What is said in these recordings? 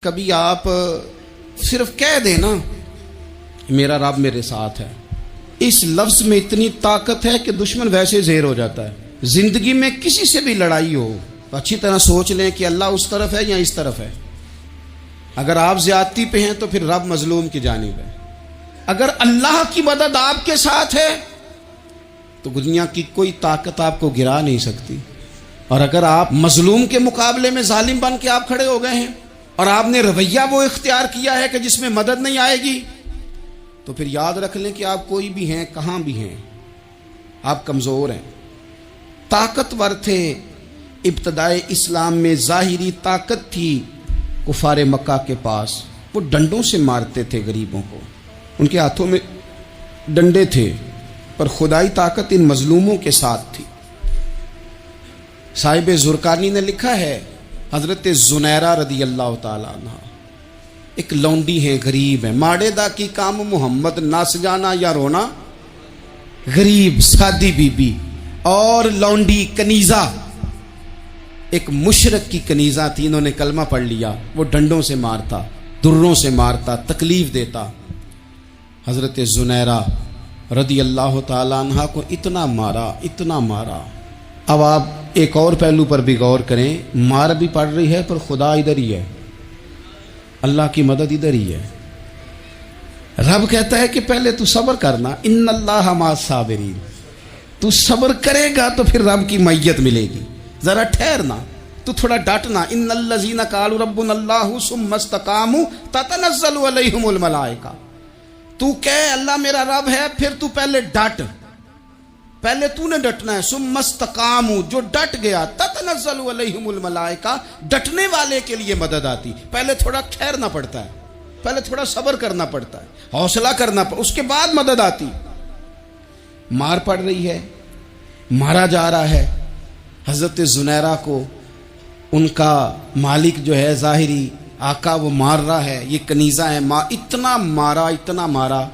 कभी आप सिर्फ कह देना मेरा रब मेरे साथ है, इस लफ्ज में इतनी ताकत है कि दुश्मन वैसे ज़ेर हो जाता है। जिंदगी में किसी से भी लड़ाई हो तो अच्छी तरह सोच लें कि अल्लाह उस तरफ है या इस तरफ है। अगर आप ज्यादती पे हैं तो फिर रब मजलूम की जानिब है। अगर अल्लाह की मदद आपके साथ है तो दुनिया की कोई ताकत आपको गिरा नहीं सकती। और अगर आप मजलूम के मुकाबले में जालिम बन के आप खड़े हो गए हैं और आपने रवैया वो इख्तियार किया है कि जिसमें मदद नहीं आएगी, तो फिर याद रख लें कि आप कोई भी हैं, कहां भी हैं, आप कमजोर हैं। ताकतवर थे इब्तदाए इस्लाम में, जाहिरी ताकत थी कुफारे मक्का के पास। वो डंडों से मारते थे गरीबों को, उनके हाथों में डंडे थे, पर खुदाई ताकत इन मजलूमों के साथ थी। साहिब जुरकानी ने लिखा है, हजरत जुनैरा रदी अल्लाह ताला अन्हा एक लौंडी है, गरीब है। माड़ेदा की काम मोहम्मद नाच जाना या रोना, गरीब सादी बीबी और लौंडी कनीजा, एक मुशरक की कनीजा थी। इन्होंने कलमा पढ़ लिया। वो डंडों से मारता, दुर्रों से मारता, तकलीफ देता। हजरत जुनैरा रदी अल्लाह ताला अन्हा को इतना मारा, इतना मारा। अब आप एक और पहलू पर भी गौर करें, मार भी पड़ रही है पर खुदा इधर ही है, अल्लाह की मदद इधर ही है। रब कहता है कि पहले तू सब्र करना, इन्नल्लाह मास साबिरीन। तू सब्र करेगा तो फिर रब की मैयत मिलेगी। जरा ठहरना, तू थोड़ा डटना। इन्नल्लज़ीना क़ालू रब्बुनल्लाहु सुम्मा इस्तक़ामू ततनज़्ज़लु अलैहिमुल मलाइका। तू कह अल्लाह मेरा रब है, फिर तू पहले डट, पहले तूने डटना है। सुम्मा इस्तक़ामू, जो डट गया, ततनज़्ज़लु अलैहिमुल मलाइका, डटने वाले के लिए मदद आती। पहले थोड़ा ठहरना पड़ता है, पहले थोड़ा सब्र करना पड़ता है, हौसला करना पड़ता, उसके बाद मदद आती। मार पड़ रही है, मारा जा रहा है। हजरत जुनैरा को उनका मालिक जो है, जाहिरी आका, वो मार रहा है। ये कनीजा है, इतना मारा, इतना मारा,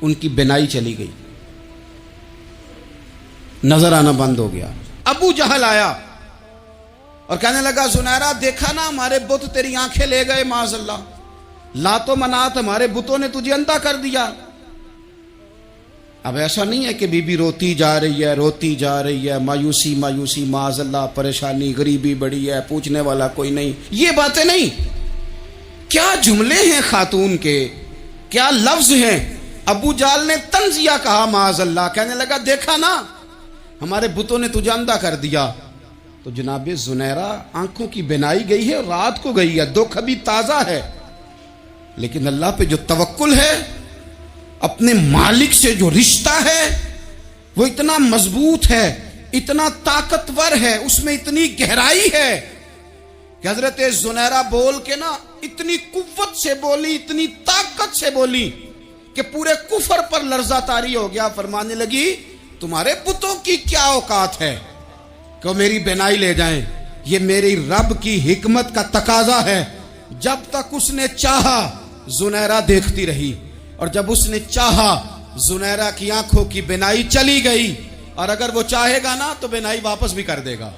उनकी बिनाई चली गई, नजर आना बंद हो गया। अबू जहल आया और कहने लगा, जुनैरा देखा ना हमारे बुत तेरी आंखें ले गए, माज़अल्लाह, लातो मनात हमारे बुतों ने तुझे अंधा कर दिया। अब ऐसा नहीं है कि बीबी रोती जा रही है, रोती जा रही है, मायूसी मायूसी, माज़अल्लाह, परेशानी, गरीबी बड़ी है, पूछने वाला कोई नहीं, ये बातें नहीं। क्या जुमले हैं खातून के, क्या लफ्ज हैं। अबू जाल ने तंजिया कहा, माज़अल्लाह, कहने लगा देखा ना हमारे बुतों ने तुझे अंधा कर दिया। तो जनाबे जुनैरा आंखों की बिनाई गई है, रात को गई है, दुख अभी ताजा है, लेकिन अल्लाह पे जो तवक्कुल है, अपने मालिक से जो रिश्ता है, वो इतना मजबूत है, इतना ताकतवर है, उसमें इतनी गहराई है कि हजरत जुनैरा बोल के ना इतनी कुव्वत से बोली, इतनी ताकत से बोली कि पूरे कुफर पर लर्जा तारी हो गया। फरमाने लगी, तुम्हारे पुतों की क्या औकात है कि मेरी बिनाई ले जाएं। ये मेरी रब की हिकमत का तकाजा है। जब तक उसने चाहा जुनैरा देखती रही, और जब उसने चाहा जुनैरा की आंखों की बिनाई चली गई। और अगर वो चाहेगा ना तो बिनाई वापस भी कर देगा।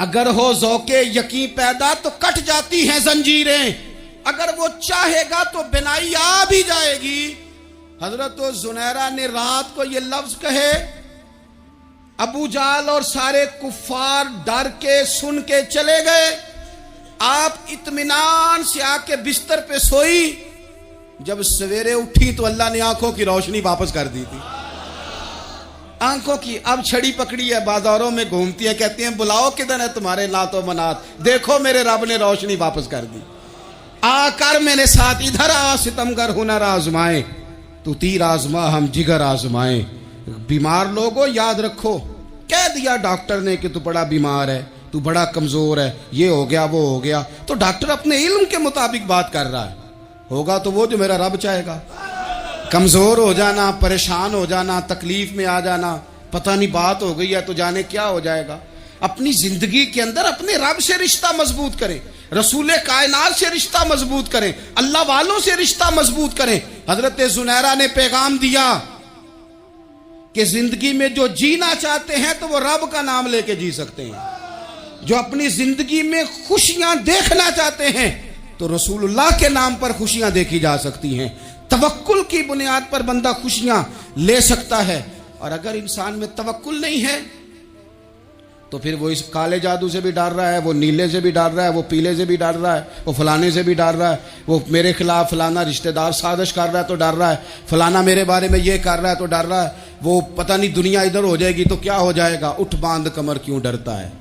अगर हो ज़ौक़े यकीन पैदा तो कट जाती हैं जंजीरें, अगर वो चाहेगा तो बिनाई आ भी जाएगी। हजरत जुनैरा ने रात को ये लफ्ज कहे, अबू जाल और सारे कुफ्फार डर के सुन के चले गए। आप इत्मीनान से आके बिस्तर पे सोई। जब सवेरे उठी तो अल्लाह ने आंखों की रोशनी वापस कर दी थी। आंखों की अब छड़ी पकड़ी है, बाजारों में घूमती है, कहती हैं बुलाओ किधर है तुम्हारे नातो मनात, देखो मेरे रब ने रोशनी वापस कर दी। आकर मेरे साथ इधर आ, सितमगर हुनर आजमाए, तू तीर आजमा हम जिगर आजमाए। बीमार लोगों याद रखो, कह दिया डॉक्टर ने कि तू बड़ा बीमार है, तू बड़ा कमजोर है, ये हो गया वो हो गया, तो डॉक्टर अपने इल्म के मुताबिक बात कर रहा है। होगा तो वो जो मेरा रब चाहेगा। कमजोर हो जाना, परेशान हो जाना, तकलीफ में आ जाना, पता नहीं बात हो गई है तो जाने क्या हो जाएगा। अपनी जिंदगी के अंदर अपने रब से रिश्ता मजबूत करें, रसूल कायनात से रिश्ता मजबूत करें, अल्लाह वालों से रिश्ता मजबूत करें। हजरत जुनैरा ने पैगाम दिया कि जिंदगी में जो जीना चाहते हैं तो वो रब का नाम लेके जी सकते हैं। जो अपनी जिंदगी में खुशियां देखना चाहते हैं तो रसूलुल्लाह के नाम पर खुशियां देखी जा सकती हैं। तवक्कुल की बुनियाद पर बंदा खुशियां ले सकता है। और अगर इंसान में तवक्कुल नहीं है तो फिर वो इस काले जादू से भी डर रहा है, वो नीले से भी डर रहा है, वो पीले से भी डर रहा है, वो फलाने से भी डर रहा है, वो मेरे खिलाफ फलाना रिश्तेदार साजिश कर रहा है तो डर रहा है, फलाना मेरे बारे में ये कर रहा है तो डर रहा है, वो पता नहीं दुनिया इधर हो जाएगी तो क्या हो जाएगा, उठ बांध कमर क्यों डरता है।